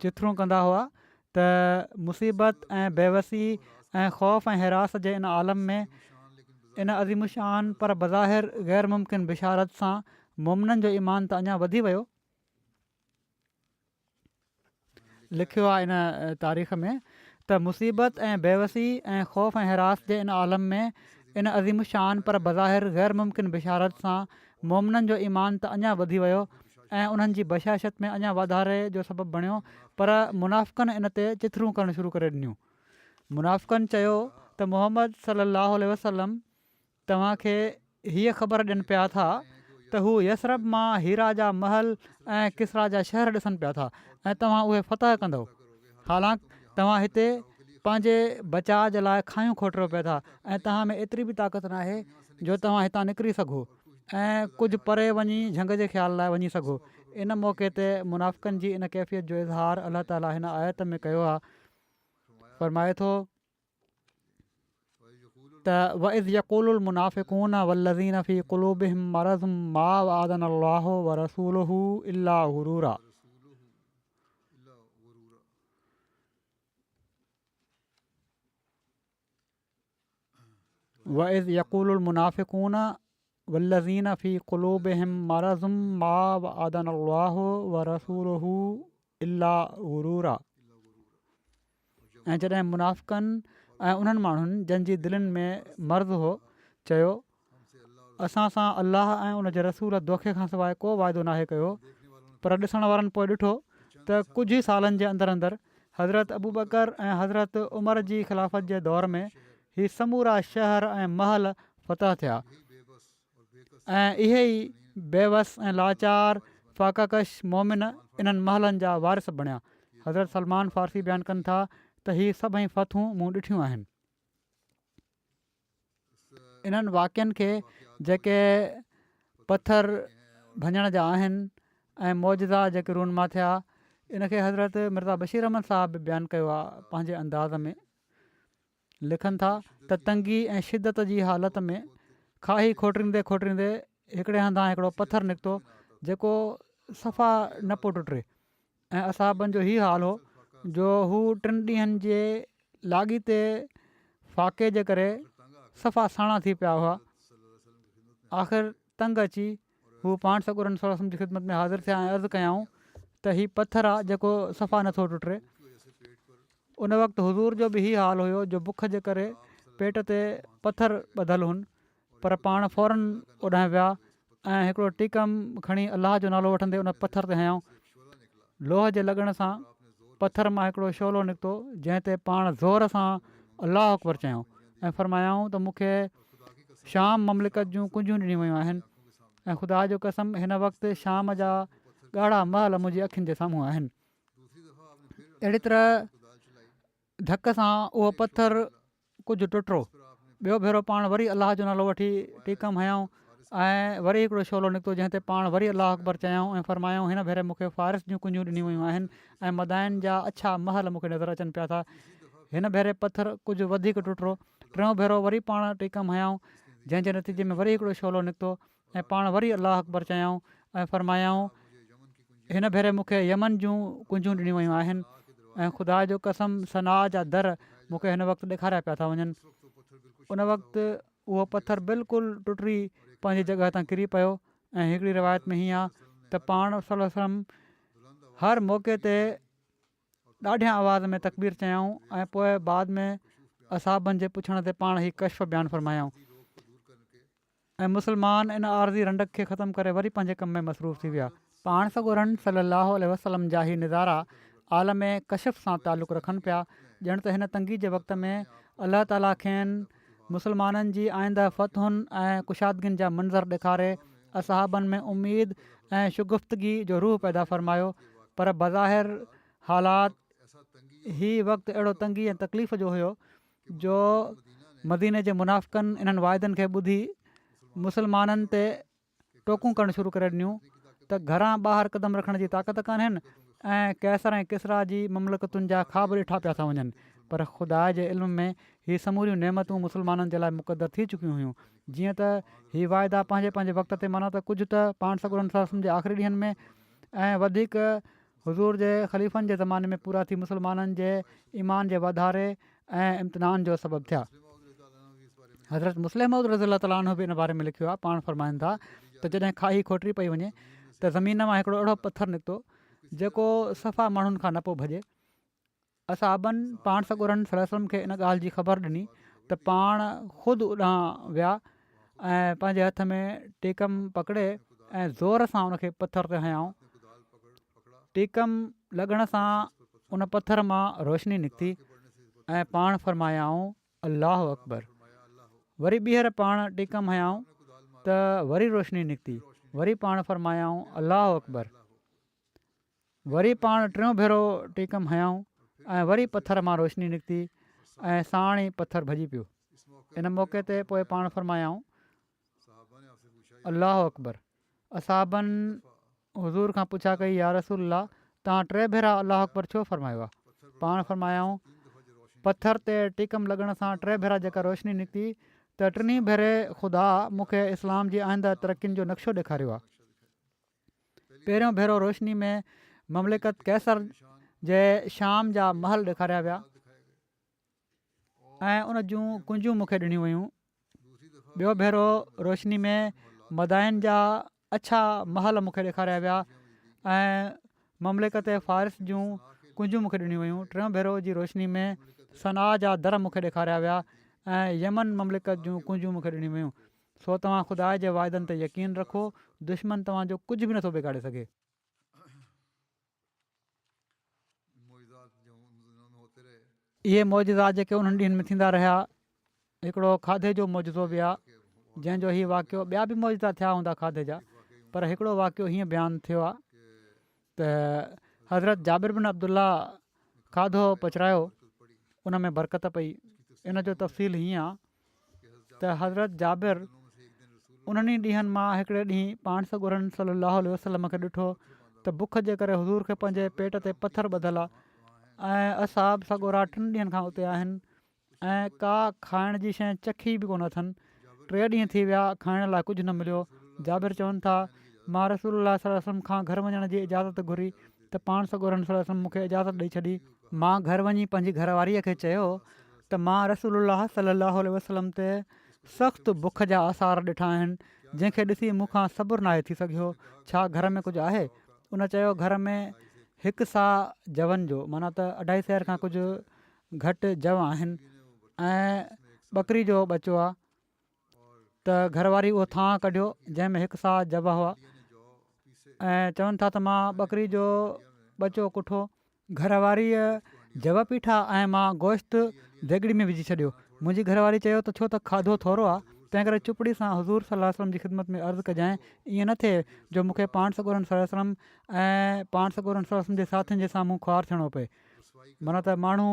चिथरूं कंदा हुआ त मुसीबत ऐं बेवसी ऐं ख़ौफ़ ऐं हिरास जे इन आलम में इन अज़ीमुशान पर बज़ाहिर ग़ैर मुमकिन बिशारत सां मुमिननि जो ईमान त अञा वधी वियो। लिखियो आहे इन तारीख़ में त मुसीबत ऐं बेवसी ऐं ख़ौफ़ ऐं हिरास जे इन आलम में इन अज़ीमुशान पर बज़ाहिर ग़ैर मुमकिन बिशारत सां मुमिननि जो ईमान त अञा वधी वियो ऐं उन्हनि जी बशाशत में अञा वाधारे जो सबबु बणियो। पर मुनाफ़िक़नि इन ते चिथरूं करणु शुरू करे ॾिनियूं। मुनाफ़िक़नि चयो त मोहम्मद सल्लल्लाहु अलैहि वसल्लम तव्हांखे हीअ ख़बर ॾियनि पिया था त हू यसरब मां हीरा जा महल ऐं किसरा जा शहर ॾिसनि पिया था ऐं तव्हां उहे फ़तह कंदव। हालांकि तव्हां हिते पंहिंजे बचाव जे लाइ खायूं खोटरो पिया था ऐं तव्हां में एतिरी बि ताक़त न आहे जो तव्हां हितां निकिरी सघो ऐं कुझु परे वञी झंग जे ख़्याल लाइ वञी सघो। इन मौक़े ते मुनाफ़िक़नि जी इन कैफ़ियत जो इज़हार अलाह ताला हिन आयत में कयो आहे। फ़रमाए थो त वइज़ यक़ूलुल मुनाफ़िक़ून वल्लज़ीन फ़ी क़ुलूबिहिम मरज़ मा वअदना अल्लाहु व रसूलुहु इल्ला गुरूरा। वइज़ यक़ूलुल मुनाफ़िक़ून वल्लज़ीन फ़ी क़ुलूबिहिम मरज़ मा वअदना अल्लाहु व रसूलुहु इला गुरूर आहे। ऐं जॾहिं मुनाफ़िक़नि ऐं उन्हनि माण्हुनि जंहिंजी दिलनि में मर्ज़ु हो चयो असां सां अलाह ऐं उन जे रसूल दोखे खां सवाइ को वाइदो नाहे कयो, पर ॾिसण वारनि पोइ ॾिठो त कुझु ई सालनि जे अंदरि अंदरि हज़रत अबू बकर ऐं हज़रत उमर जी ख़िलाफ़त जे दौर में ही समूरा शहर ऐं महल फ़तह थिया ऐं इहे ई बेवस ऐं लाचार फ़ाक़कश मोमिन इन्हनि महलनि जा वारिस बणिया। हज़रत सलमान फ़ारसी बयानु कनि था त हीअ सभई फ़तहूं मूं ॾिठियूं आहिनि। इन्हनि वाक़िअनि खे जेके पथर भञण जा आहिनि ऐं मौजज़ा जेके रूनमा थिया, इनखे हज़रत मिर्ज़ा बशीर अहमद साहब बि बयानु कयो आहे पंहिंजे अंदाज़ में। लिखनि था त तंगी ऐं शिदत जी हालति में खाई खोटींदे खोटींदे हिकिड़े हंधा हिकिड़ो पथर निकितो जेको सफ़ा न पियो टुटे ऐं असाबनि जो ई हाल हो जो हू 3 ॾींहंनि जे लाॻीते फ़ाक़े जे करे सफ़ा साणा थी पिया हुआ। आख़िर तंग अची हू पाण सॻुरनि सलम जी ख़िदमत में हाज़िर थिया ऐं अर्ज़ु कयाऊं त हीउ पथर आहे जेको सफ़ा नथो टुटे। उन वक़्तु हुज़ूर जो बि ई हाल हुयो जो बुख जे करे पेट ते पथर ॿधल हुन, पर पाण फ़ौरन ओॾांहुं विया ऐं हिकिड़ो टीकम खणी अलाह जो नालो वठंदे उन पथर ते हयाऊं। लोह जे लॻण सां पथर मां हिकिड़ो शोलो निकितो जंहिं ते पाण ज़ोर सां अलाह अकबर चयऊं ऐं फ़रमायाऊं त मूंखे शाम ममलिकत जूं कुंजियूं ॾिनियूं वियूं आहिनि ऐं ख़ुदा जो कसम हिन वक़्तु शाम जा ॻाढ़ा महल मुंहिंजी अखियुनि जे साम्हूं आहिनि। अहिड़ी तरह धक सां उहो पथर कुझु टुटो। ॿियो भेरो पाण वरी अलाह जो नालो वठी टीकम हयाऊं ऐं वरी हिकिड़ो शोलो निकितो जंहिं ते पाण वरी अलाह अकबर चयऊं ऐं फ़रमायूं हिन भेरे मूंखे फ़ारिस जूं कुंजियूं ॾिनियूं वियूं आहिनि ऐं मदाइन जा अछा महल मूंखे नज़र अचनि पिया था। हिन भेरे पथर कुझु वधीक टुटो। टियों भेरो वरी पाण टीकम हयाऊं जंहिंजे नतीजे में वरी हिकिड़ो शोलो निकितो ऐं पाण वरी अलाह अकबर चयऊं ऐं फ़रमायाऊं हिन भेरे मूंखे यमन जूं कुंजियूं ॾिनियूं वियूं आहिनि ऐं ख़ुदा जो कसम सना जा दर मूंखे हिन वक़्तु ॾेखारिया पिया था वञनि। उन वक़्तु उहो पथर बिल्कुलु टुटी पंहिंजी जॻह तां किरी पियो ऐं हिकिड़ी रिवायत में हीअं आहे त पाण सलम हर मौक़े ते ॾाढिया आवाज़ में तकबीर चयऊं ऐं पोइ बाद में असाबनि जे पुछण ते पाण ई कश्फ बयानु फ़रमायाऊं ऐं मुस्लमान इन आरज़ी रंडक खे ख़तमु करे वरी पंहिंजे कम में मसरूफ़ थी विया। पाण सॻोरन सलाहु वसलम जा ही निज़ारा आलम कशफ सां तालुक़ रखनि पिया। ॼण त हिन तंगी जे वक़्त में अलाह ताला खेनि मुस्लमाननि जी आईंदा फ़तहुनि ऐं कुशादगियुनि जा मंज़र ॾेखारे असहाबनि में उमेद ऐं शुगुफ़्तगी जो रूह पैदा फ़रमायो, पर बज़ाहिर हालात ही वक़्तु अहिड़ो तंगी ऐं तकलीफ़ जो हुयो जो मदीने जे मुनाफ़िक़नि इन्हनि वाइदनि खे ॿुधी मुस्लमाननि ते टोकूं करणु शुरू करे ॾिनियूं त घरां ॿाहिरि क़दम रखण जी ताक़त कान्हनि ऐं कैसर ऐं किसरा जी ममलकतुनि जा ख़्वाब ॾिठा पिया था वञनि, पर ख़ुदा जे इल्म में हीअ समूरियूं नेमतूं मुस्लमाननि जे लाइ मुक़दर थी चुकियूं हुयूं। जीअं त हीअ वाइदा पंहिंजे पंहिंजे वक़्त ते माना त कुझु त पाण सॻुरनि सलम जे आख़िरी ॾींहंनि में ऐं वधीक हुज़ूर जे ख़लीफ़नि जे ज़माने में पूरा थी मुस्लमाननि जे ईमान जे वाधारे ऐं इम्तिनान जो सबबु थिया। हज़रत मुस्लिम मौद रज़ी ताला अन्हु बि इन बारे में लिखियो आहे। पाण फ़रमाइनि था त जॾहिं खाई खोटी पई वञे त ज़मीन मां हिकिड़ो अहिड़ो पथर निकितो जेको सफ़ा माण्हुनि खां न पियो भॼे। असाबनि पाण सॻुरनि सलम खे इन ॻाल्हि जी ख़बर ॾिनी त पाण ख़ुदि उॾां विया ऐं पंहिंजे हथ में टीकम पकिड़े ऐं ज़ोर सां उनखे पथर ते हयाऊं। टीकम लॻण सां उन पथर मां रोशनी निकिती ऐं पाण फ़रमायाऊं अलाह अकबर। वरी ॿीहर पाण टीकम हयाऊं त वरी रोशनी निकिती, वरी पाण फ़रमायाऊं अलाह अकबर। वरी पाण टियों भेरो टीकम हयाऊं ऐं वरी पथर मां रोशनी निकिती ऐं साण ई पथर भॼी पियो। इन मौक़े ते पोइ पाण फ़रमायाऊं अलाह अकबर। असाबनि हुज़ूर खां पुछा कई या रसूल तव्हां 3 भेरा अलाह अकबर छो फ़रमायो आहे? पाण फ़रमायाऊं पथर ते टीकम लॻण सां 3 भेरा जेका रोशनी निकिती त 3 भेरे ख़ुदा मूंखे इस्लाम जी आईंदा तरक़ियुनि जो नक्शो ॾेखारियो आहे। पहिरियों भेरो रोशनी में ममलिकत कैसर जे शाम जा महल ॾेखारिया विया ऐं उन जूं कुंजियूं मूंखे ॾिनियूं वियूं। ॿियो भेरो रोशनी में मदाइन जा अछा महल मूंखे ॾेखारिया विया ऐं ममलिकत फ़ारिस जूं कुंजूं मूंखे ॾिनियूं वयूं। टियों भेरो जी रोशनी में सना जा दर मूंखे ॾेखारिया विया ऐं यमन ममलिकत जूं कुंजूं मूंखे ॾिनियूं वयूं। सो तव्हां ख़ुदा जे वाइदनि ते यकीन रखो, दुश्मन तव्हांजो कुझु बि नथो बिगाड़े सघे। इहे मौजज़ात जेके उन्हनि ॾींहंनि में थींदा रहिया, हिकिड़ो खाधे जो मौजज़ो बि आहे जंहिंजो हीउ वाक़ियो, ॿिया बि मौजज़ा थिया हूंदा खाधे जा, पर हिकिड़ो वाक़ियो हीअं बयानु थियो आहे त हज़रत जाबिर बिन अब्दुल्ला खाधो पचरायो, उन में बरकत पई। इन जो तफ़सील हीअं आहे त हज़रत जाबिर उन्हनि ॾींहंनि मां हिकिड़े ॾींहुं पाण सॻोरन सलाहु वसलम खे ॾिठो त बुख जे करे हज़ूर खे पंहिंजे पेट ते पथर ॿधल आहे ऐं असाब सॻोरा 3 ॾींहंनि खां उते आहिनि ऐं का खाइण जी शइ चखी बि कोन अथनि। 3 ॾींहं थी विया, खाइण लाइ कुझु न मिलियो। जाबिर चवनि था मां रसूल सल्लल्लाहु अलैहि वसल्लम खां घर वञण जी इजाज़त घुरी त पाण सॻोरन सल्लल्लाहु अलैहि वसल्लम मूंखे इजाज़त ॾेई छॾी। मां घर वञी पंहिंजी घरवारीअ खे चयो त मां रसूलुल्लाह सल्लल्लाहु अलैहि वसल्लम ते सख़्तु बुख जा आसार ॾिठा आहिनि, जंहिंखे ॾिसी मूंखां सब्र नाहे थी सघियो। छा घर में कुझु आहे? उन चयो घर में 1 सा जवनि जो, माना त 2.5 सेर खां कुझु घटि जव आहिनि ऐं ॿकरी जो ॿचो आहे। त घरवारी उहो थां कढियो जंहिंमें 1 सा जव हुआ ऐं चवनि था त मां ॿकरी जो ॿचो कुठो, घरवारीअ जव पीठा ऐं मां गोश्त देगिड़ी में विझी छॾियो। मुंहिंजी घरवारी चयो त छो त खाधो थोरो आहे, तंहिं करे चुपड़ी सां हज़ूर सल्लल्लाहु अलैहि वसल्लम जी ख़िदमत में अर्ज़ु कजांइ, ईअं न थिए जो मूंखे पाण सॻोरन सल्लल्लाहु अलैहि वसल्लम ऐं पाण सॻोरन सल्लल्लाहु अलैहि वसल्लम जे साथियुनि जे साम्हूं ख़्वार थियणो पए, माना त माण्हू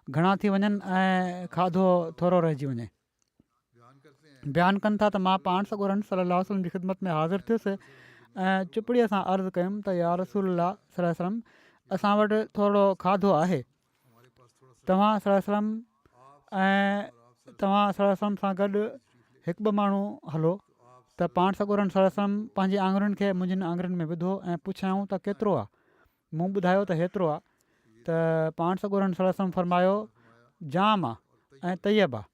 घणा थी वञनि ऐं खाधो थोरो रहिजी वञे। बयानु कनि था त मां पाण सॻोरन सल्लल्लाहु अलैहि वसल्लम जी ख़िदमत में हाज़िर थियुसि ऐं चुपड़ीअ सां अर्ज़ु कयुमि त या रसूलल्लाह सल्लल्लाहु अलैहि वसल्लम, असां वटि थोरो खाधो आहे, तव्हां सल्लल्लाहु अलैहि वसल्लम ऐं तव्हां सल्लल्लाहु अलैहि वसल्लम सां गॾु 1-2 माण्हू हलो। त पाण सॻोरन सल्लल्लाहु अलैहि वसल्लम पंहिंजी आङुरियुनि खे मुंहिंजियुनि आङुरियुनि में विधो ऐं पुछियाऊं त केतिरो आहे? मूं ॿुधायो त हेतिरो आहे। त पाण सॻोरन सल्लल्लाहु अलैहि वसल्लम फरमायो जाम आहे ऐं तैयब आहे,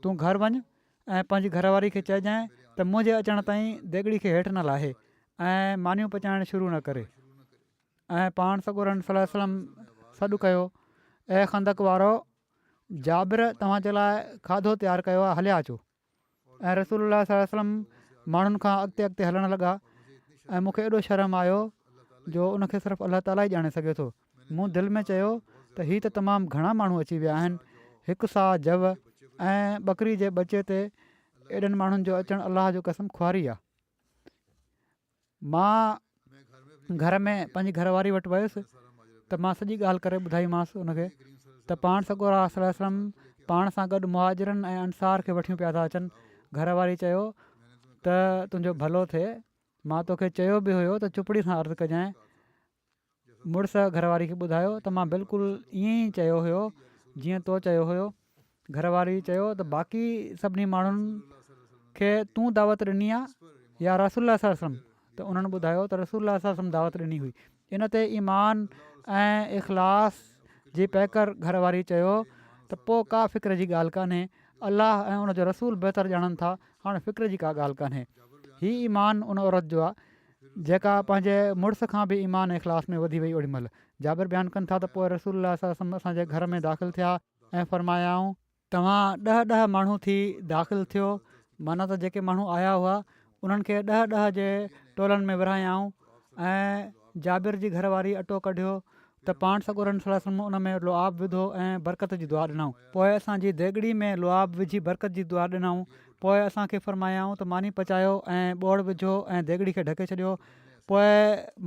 तूं घर वञु ऐं पंहिंजी घरवारी खे चइजांइ त मुंहिंजे अचण ताईं देगिड़ी खे हेठि न लाहे ऐं मानियूं पचाइण शुरू न करे। ऐं पाण सॻोरन सल्लल्लाहु अलैहि वसल्लम सॾु कयो, ऐं खंदक वारो जाबिर तव्हां जे लाइ खाधो तयारु कयो आहे, हलिया अचो। ऐं रसूलुल्लाह सल्लल्लाहु अलैहि वसल्लम माण्हुनि खां अॻिते हलणु लॻा ऐं मूंखे एॾो शर्म आयो जो उनखे सिर्फ़ु अलाह ताला ई ॼाणे सघे थो। मूं दिलि में चयो त हीअ त तमामु घणा माण्हू अची विया आहिनि, 1 सा जव ऐं ॿकरी जे ॿचे ते एॾनि माण्हुनि जो अचणु अलाह जो कसम ख़ुआरी आहे। मां घर में पंहिंजी घरवारी वटि वियुसि त मां सॼी ॻाल्हि करे ॿुधाईमांसि उनखे त पाण सॻोरा सल्लल्लाहु अलैहि वसल्लम पाण सां गॾु मुहाजिरनि ऐं अंसार खे वठियूं पिया था अचनि। घरवारी चयो त तुंहिंजो भलो थिए, मां तोखे चयो बि हुयो त चुपड़ी सां अर्ज़ु कजांइ। मुड़ुस घरवारी खे ॿुधायो त मां बिल्कुलु ईअं ई चयो हुयो जीअं तो चयो हुयो। घरवारी चयो त बाक़ी सभिनी माण्हुनि खे तूं दावत ॾिनी आहे या रसूलुल्लाह सल्लल्लाहु अलैहि वसल्लम? त उन्हनि ॿुधायो त रसूलुल्लाह सल्लल्लाहु अलैहि वसल्लम दावत ॾिनी हुई। इन ते ईमान ऐं इख़लास जी पैकर घरवारी चयो त पोइ का फ़िक्र जी ॻाल्हि कान्हे, अलाह ऐं उनजो रसूल बहितर ॼाणनि था, हाणे फ़िक्र जी का ॻाल्हि कान्हे। हीउ ईमान उन औरत जो आहे जेका पंहिंजे मुड़ुस खां बि ईमान ऐं इख़लास में वधी वई। ओॾी महिल जाबिर बयानु कनि था त पोइ रसूलुल्लाह सल्लल्लाहु अलैहि वसल्लम असांजे घर में दाख़िल थिया ऐं फरमायाऊं तव्हां 10-10 माण्हू थी दाख़िल थियो, माना त जेके माण्हू आया हुआ उन्हनि खे 10-10 जे टोलनि में विरहायाऊं ऐं जाबिर जी घरवारी अटो कढियो त पाण सॻोरन सल्लल्लाहु अलैहि वसल्लम उन में लुआब विधो ऐं बरकत जी दुआ ॾिनऊं। पोइ असांजी देगिड़ी में लुआब विझी बरकत जी दुआ ॾिनऊं। पोइ असांखे फरमायाऊं त मानी पचायो ऐं ॿोड़ विझो ऐं देगिड़ी खे ढके छॾियो। पोइ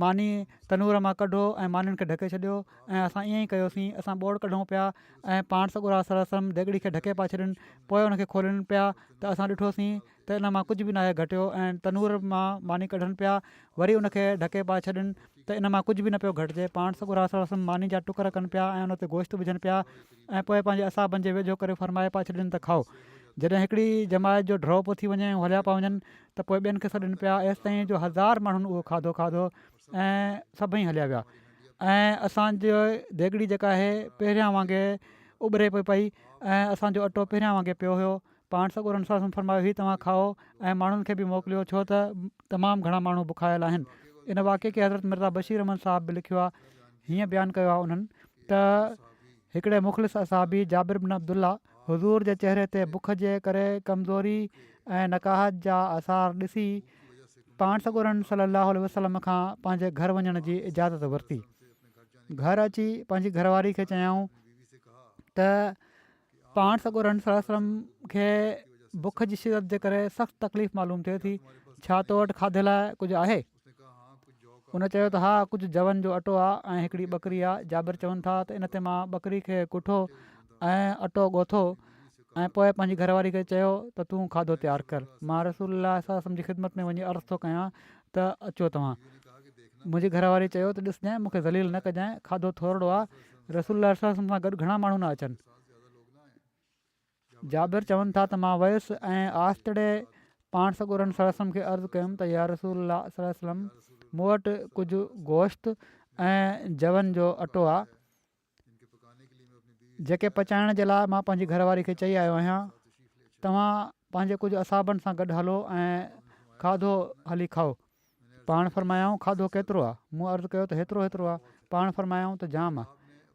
मानी तनूर मां कढो ऐं मानियुनि खे ढके छॾियो ऐं असां ईअं ई कयोसीं। असां ॿोड़ कढूं पिया ऐं पाण सॻोरा सल्लल्लाहु अलैहि वसल्लम देगिड़ी खे ढके पिया छॾनि। पोइ उनखे खोलनि पिया त असां ॾिठोसीं त इन मां कुझु बि नाहे घटियो ऐं तनूर मां मानी कढनि पिया, वरी उनखे ढके पिया छॾनि त इन मां कुझु बि न पियो घटिजे। पाण सॻोरा सल्लल्लाहु अलैहि वसल्लम मानी जा टुकर कनि पिया ऐं उन ते गोश्त विझनि पिया ऐं पोइ पंहिंजे असाबनि जे वेझो करे फरमाए पिया छॾनि त खाओ। जॾहिं हिकिड़ी जमायत जो ड्रॉप थी वञे ऐं हलिया पिया वञनि त पोइ ॿियनि खे सॾनि पिया, एसि ताईं जो 1000 माण्हुनि उहो खाधो खाधो ऐं सभई हलिया विया। ऐं असांजो देगिड़ी जेका आहे पहिरियां वांगुरु उॿरे पई ऐं असांजो अटो पहिरियां वांगुरु पियो हुयो। पाण सॻोरन सल्लल्लाहु अलैहि वसल्लम फरमायो ही तव्हां खाओ ऐं माण्हुनि खे बि मोकिलियो, छो त तमामु घणा माण्हू बुखायल आहिनि। इन वाक़े खे हज़रत मिर्ज़ा बशीर अहमद साहिब बि लिखियो आहे। हीअं बयानु कयो आहे उन्हनि त हिकिड़े मुख़लिस असाबी जाबिर बिन अब्दुल्ला हुज़ूर जे चहिरे ते बुख जे करे कमज़ोरी ऐं नकाहत जा आसार ॾिसी पाण सॻोरन सलाहु वसलम खां पंहिंजे घर वञण जी इजाज़त वरिती। घर अची पंहिंजी घरवारी खे चयऊं त पाण सॻोरन वसलम खे बुख जी शिदत जे करे सख़्तु तकलीफ़ मालूम थिए थी, छा तो वटि खाधे लाइ कुझु आहे? उन चयो त हा, कुझु जवन जो अटो आहे ऐं हिकिड़ी ॿकरी आहे। जाबिर चवनि था त इन ते मां ॿकरी खे कुठो ऐं अटो ॻोथो ऐं पोइ पंहिंजी घरवारी खे चयो त तूं खाधो तयारु कर, मां रसूल जी ख़िदमत में वञी अर्ज़ु थो कयां त अचो तव्हां। मुंहिंजी घरवारी चयो त ॾिसजांइ, मूंखे ज़लील न कजांइ, खाधो थोरो आहे, रसूल सां गॾु घणा माण्हू न अचनि। जाबिर चवनि था त मां वियुसि ऐं आस्तड़े पाण सॻोरन सलम खे अर्ज़ु कयुमि त या रसूल सलम, मूं वटि कुझु गोश्त ऐं जवन जो अटो आहे जेके पचाइण जे लाइ मां पंहिंजी घरवारी खे चई आयो आहियां। तव्हां पंहिंजे कुझु असाबनि सां गॾु हलो ऐं खाधो हली खाओ। पाण फरमायाऊं खाधो केतिरो आहे? मूं अर्ज़ु कयो त हेतिरो हेतिरो आहे। पाण फरमायाऊं त जाम आहे।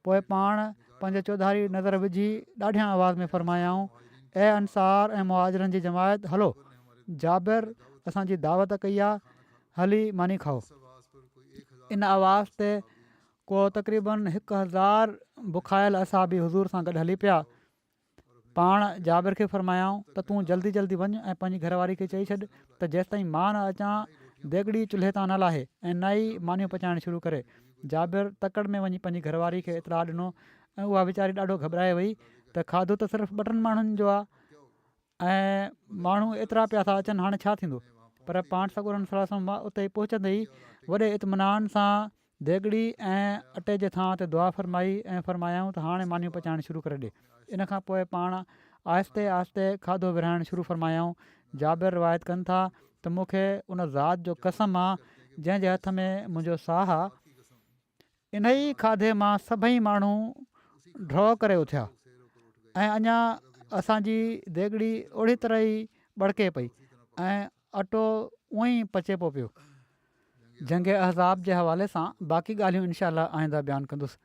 पोइ पाण पंहिंजे चौधारी नज़र विझी ॾाढियां आवाज़ में फरमायाऊं, ऐं अंसार ऐं मुहाजिरनि जी जमायत, हलो, जाबिर असांजी दावत कई आहे, हली मानी खाओ। इन आवाज़ ते को तक़रीबन 1000 बुखायल असाबी हुज़ूर सां गॾु हली पिया। पाण जाबिर खे फरमायाऊं त तूं जल्दी जल्दी वञ ऐं पंहिंजी घरवारी खे चई छॾ त जेसिताईं मां न अचां देॻड़ी चुल्हे तां न लाहे ऐं न ई मानियूं पचाइणु शुरू करे। जाबिर तकड़ में वञी पंहिंजी घरवारी खे इतलाह ॾिनो ऐं उहा वीचारी ॾाढो घबराए वई त खाधो त सिर्फ़ु 2 माण्हुनि जो आहे ऐं माण्हू एतिरा पिया था अचनि, हाणे छा थींदो? पर पाण सॻोरन सलम उते पहुचंदे ई वॾे इत्मिनान सां देॻड़ी ऐं अटे जे थां ते दुआ फरमाई ऐं फरमायाऊं त हाणे मानियूं पचाइणु शुरू करे ॾे। इन खां पोइ पाण आहिस्ते आहिस्ते खाधो विरिहाइणु शुरू फरमायाऊं। जाबिर रिवायत कनि था त मूंखे उन ज़ात जो कसम आहे जंहिंजे हथ में मुंहिंजो साह आहे, इन ई खाधे मां सभई माण्हू ड्रॉ करे उथिया ऐं अञा असांजी देॻड़ी ओड़ी तरह ई बड़के पई ऐं अटो उअं ई पचे पियो। जंग अहज़ाब जे हवाले सां बाक़ी ॻाल्हियूं इनशा आईंदा बयानु कंदुसि।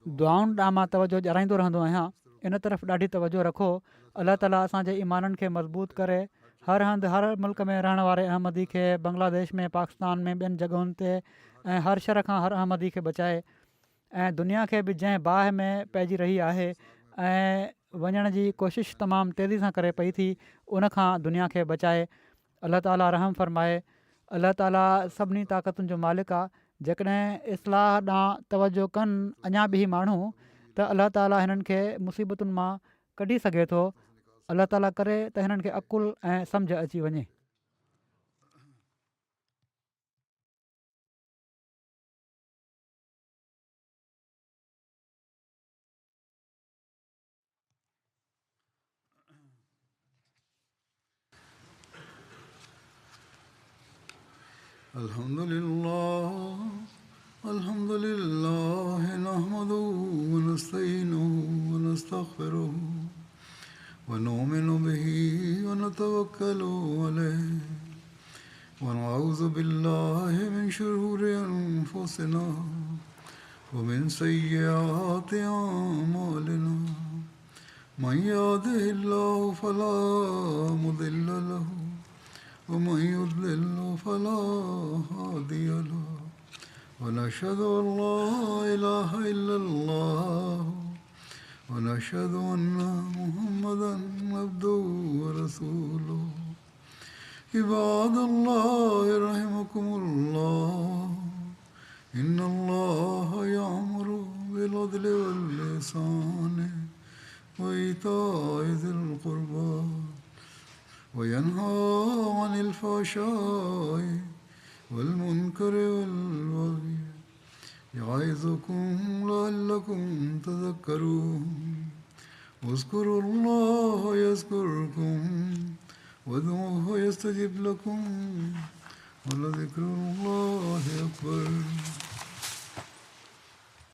दुआउनि ॾांहुं मां तवजो ॼाणाईंदो रहंदो आहियां, इन तरफ़ ॾाढी तवजो रखो। अलाह ताला असांजे ईमाननि खे मज़बूत करे, हर हंधि हर मुल्क में रहण वारे अहमदी खे बांग्लादेश में, पाकिस्तान में, ॿियनि जॻहियुनि ते ऐं हर शर खां हर अहमदी खे बचाए ऐं दुनिया खे बि जंहिं बाहि में पइजी रही आहे ऐं वञण जी कोशिशि तमामु तेज़ी सां करे पई थी, उनखां दुनिया खे बचाए। अलाह ताला रहम फ़रमाए। अलाह ताला सभिनी ताक़तुनि जो मालिक आहे। जेकॾहिं इस्लाह ॾांहुं तवजो कनि अञा बि माण्हू त अलाह ताला हिननि खे मुसीबतुनि मां कढी सघे थो। अलाह ताला करे त हिननि खे अक़ुलु ऐं सम्झ अची वञे। अल्हम्दुलिल्लाह नहमदुहु व नस्तईनुहु व नस्तगफिरुहु व नुमिनु बिही व नतवक्कलु अलैहि व नऊज़ु बिल्लाहि मिन शुरूरि अनफुसिना व मिन सय्यिआति अअमालिना मन यहदिहिल्लाहु फला मुदिल्ल लहु ومن يضلل فلا هادي له ونشهد أن لا إله إلا الله ونشهد أن محمدا عبده ورسوله عباد الله رحمكم الله إن الله يأمر بالعدل والإحسان وإيتاء ذي القربى وينهى عن الفحشاء والمنكر والبغي يعظكم لعلكم تذكرون واذكروا الله يذكركم وادعوه يستجب لكم ولذكر الله أكبر.